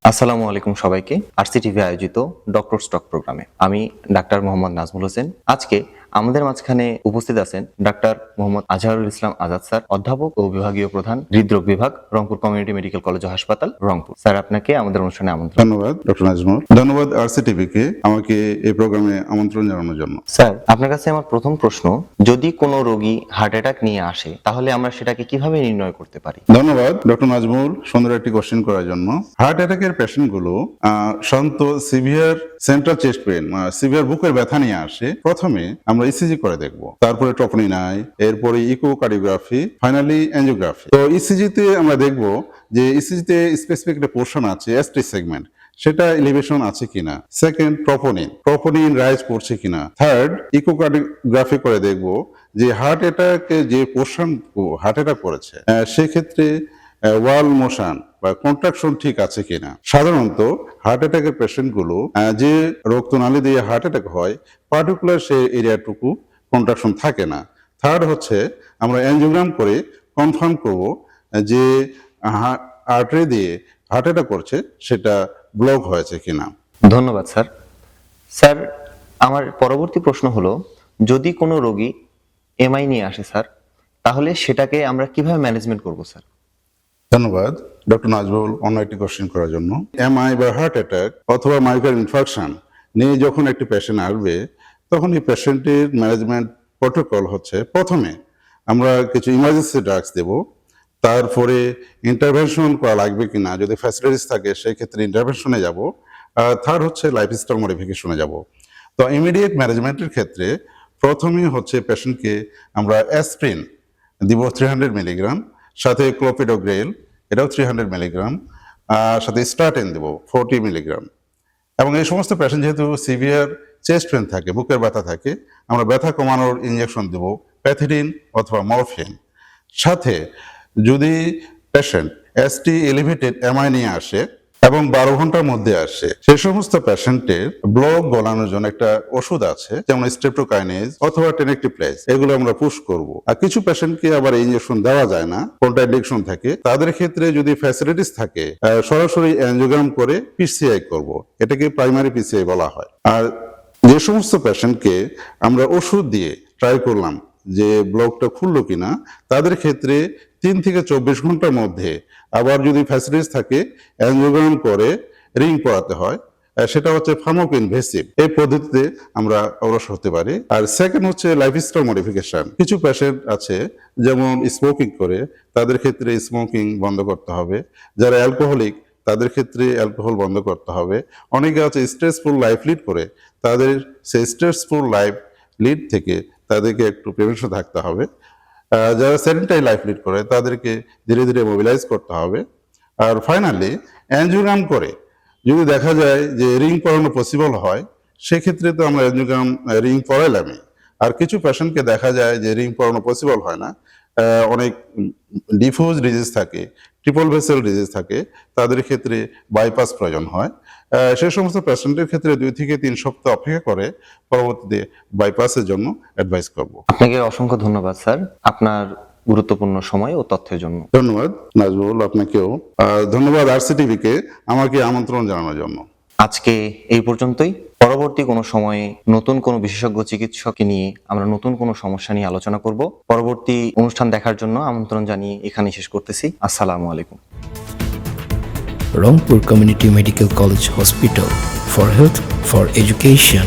আসসালামু আলাইকুম সবাইকে। আরসিটিভি আয়োজিত ডক্টর স্টক প্রোগ্রামে আমি ডাক্তার মোহাম্মদ নাজমুল হোসেন। আজকে আমাদের মাঝখানে উপস্থিত আছেন ডাক্তার মোহাম্মদ আজহারুল ইসলাম আজাদ স্যার, অধ্যাপক ও বিভাগীয় প্রধান, হৃদরোগ বিভাগ, রংপুর কমিউনিটি মেডিকেল কলেজ ও হাসপাতাল, রংপুর। স্যার, আপনাকে আমাদের অনুষ্ঠানে আমন্ত্রণ। ধন্যবাদ ডক্টর নাজমুল। ধন্যবাদ আরসিটিভি কে আমাকে এই প্রোগ্রামে আমন্ত্রণ জানানোর জন্য। স্যার, আপনার কাছে আমার প্রথম প্রশ্ন, যদি কোনো রোগী হার্ট অ্যাটাক নিয়ে আসে তাহলে আমরা সেটাকে কিভাবে নির্ণয় করতে পারি? ধন্যবাদ ডক্টর নাজমুল সুন্দর একটি কোশ্চেন করার জন্য। হার্ট অ্যাটাকের পেশেন্ট গুলো সাধারণত severe central chest pain, severe বুকের ব্যথা নিয়ে আসে। প্রথমে আমরা ইসিজি করে দেখব, তারপরে ট্রপনিন আই, এরপরে ইকোকার্ডিওগ্রাফি, ফাইনালি এনজিওগ্রাফি। তো ইসিজিতে আমরা দেখব যে ইসিজিতে স্পেসিফিক একটা পোর্শন আছে এসটি সেগমেন্ট, সেটা এলিভেশন আছে কিনা। সেকেন্ড, ট্রপনিন রাইজ করছে কিনা। থার্ড, ইকোকার্ডিওগ্রাফি করে দেখব যে হার্ট অ্যাটাকে যে পোর্শন হার্ট অ্যাটাক করেছে সেক্ষেত্রে ওয়াল মোশন বা কন্ট্রাকশন ঠিক আছে কিনা। সাধারণত হার্ট অ্যাটাকের পেশেন্ট গুলো যে রক্তনালী দিয়ে হার্ট অ্যাটাক হয় পার্টিকুলার সেই এরিয়াটুকু কন্ট্রাকশন থাকে না। থার্ড হচ্ছে আমরা এনজিওগ্রাম করে কনফার্ম করব যে আর্টারি দিয়ে হার্ট অ্যাটাক করছে সেটা ব্লক হয়েছে কিনা। ধন্যবাদ স্যার। স্যার, আমার পরবর্তী প্রশ্ন হলো, যদি কোনো রোগী এমআই নিয়ে আসে স্যার, তাহলে সেটাকে আমরা কিভাবে ম্যানেজমেন্ট করব স্যার? ধন্যবাদ ডক্টর নাজমুল অন্য একটি কোশ্চেন করার জন্য। এমআই বা হার্ট অ্যাটাক অথবা মাইক্রো ইনফার্কশন নিয়ে যখন একটি পেশেন্ট আসবে তখন এই পেশেন্টের ম্যানেজমেন্ট প্রোটোকল হচ্ছে, প্রথমে আমরা কিছু ইমার্জেন্সি ড্রাগস দেব, তারপরে ইন্টারভেনশন করা লাগবে কিনা, যদি ফ্যাসিলিটিস থাকে সেই ক্ষেত্রে ইন্টারভেনশনে যাব। থার্ড হচ্ছে লাইফস্টাইল মডিফিকেশনে যাব। তো ইমিডিয়েট ম্যানেজমেন্টের ক্ষেত্রে প্রথমেই হচ্ছে পেশেন্টকে আমরা অ্যাসপ্রিন দিব 300 মিলিগ্রাম, সাথে ক্লোপিডোগ্রেল এটাও 300 মিলিগ্রাম, সাথে স্টার্টিন দেব 40 মিলিগ্রাম। এবং এই সমস্ত পেশেন্ট যেহেতু সিভিয়ার চেস্ট পেন থাকে, বুকের ব্যথা থাকে, আমরা ব্যথা কমানোর ইনজেকশন দেব প্যাথিডিন অথবা মরফিন। সাথে যদি পেশেন্ট এসটি এলিভেটেড এমআই নিয়ে আসে এবং 12 ঘন্টার মধ্যে আসে, সেই সমস্ত পেশেন্টের ব্লক গলানোর জন্য একটা ওষুধ আছে, যেমন স্ট্রেপ্টোকাইনেজ অথবা টেনেক্টিপ্লেজ, এগুলো আমরা পুশ করব। আর কিছু পেশেন্টকে আবার ইনজেকশন দেওয়া যায় না, কন্ট্রাইন্ডিকেশন থাকে, তাদের ক্ষেত্রে যদি ফ্যাসিলিটিস থাকে সরাসরি এনজিওগ্রাম করে পিসিআই করব, এটাকে প্রাইমারি পিসিআই বলা হয়। আর যে সমস্ত পেশেন্টকে আমরা ওষুধ দিয়ে ট্রাই করলাম যে ব্লকটা খুললো কিনা, তাদের ক্ষেত্রে 3 থেকে 24 ঘন্টার মধ্যে আবার যদি ফ্যাসিলিটিস থাকে এনজিওগ্রাম করে রিং পরাতে হয়, সেটা হচ্ছে ফার্মাকোইনভেসিভ। এই পদ্ধতিতে আমরা অগ্রসর হতে পারি। আর সেকেন্ড হচ্ছে লাইফস্টাইল মডিফিকেশন। কিছু পেশেন্ট আছে যেমন স্মোকিং করে, তাদের ক্ষেত্রে স্মোকিং বন্ধ করতে হবে। যারা অ্যালকোহলিক তাদের ক্ষেত্রে অ্যালকোহল বন্ধ করতে হবে। অনেকে আছে স্ট্রেসফুল লাইফ লিড করে, তাদের সেই স্ট্রেসফুল লাইফ লিড থেকে তাদেরকে একটু প্রিভেনশন থাকতে হবে। যারা সেডেন্টারি লাইফ লিড করে তাদেরকে ধীরে ধীরে মোবিলাইজ করতে হবে। আর ফাইনালি এনজিওগ্রাম করে যদি দেখা যায় যে রিং পরানো পসিবল হয়, সেক্ষেত্রে তো আমরা এনজিওগ্রাম রিং পরাইলামই। আর কিছু পেশেন্টকে দেখা যায় যে রিং পরানো পসিবল হয় না, অনেক ডিফিউজ ডিজিজ থাকে, ট্রিপল ভেসেল ডিজিজ থাকে, তাদের ক্ষেত্রে বাইপাস প্রয়োজন হয়। সেই সমস্ত পেশেন্টের ক্ষেত্রে 2 থেকে 3 সপ্তাহ অপেক্ষা করে পরবর্তীতে বাইপাসের জন্য অ্যাডভাইস করব। আপনাকে অসংখ্য ধন্যবাদ স্যার, আপনার গুরুত্বপূর্ণ সময় ও তথ্যের জন্য। ধন্যবাদ নাজমুল, আপনাকেও ধন্যবাদ আরসিটিভি কে আমাকে আমন্ত্রণ জানানোর জন্য। আজকে এই পর্যন্তই। পরবর্তী কোনো সময়ে নতুন কোনো বিশেষজ্ঞ চিকিৎসককে নিয়ে আমরা নতুন কোনো সমস্যা নিয়ে আলোচনা করব। পরবর্তী অনুষ্ঠান দেখার জন্য আমন্ত্রণ জানিয়ে এখানে শেষ করতেছি। আসসালামু আলাইকুম। Rangpur Community Medical College Hospital, for health, for education.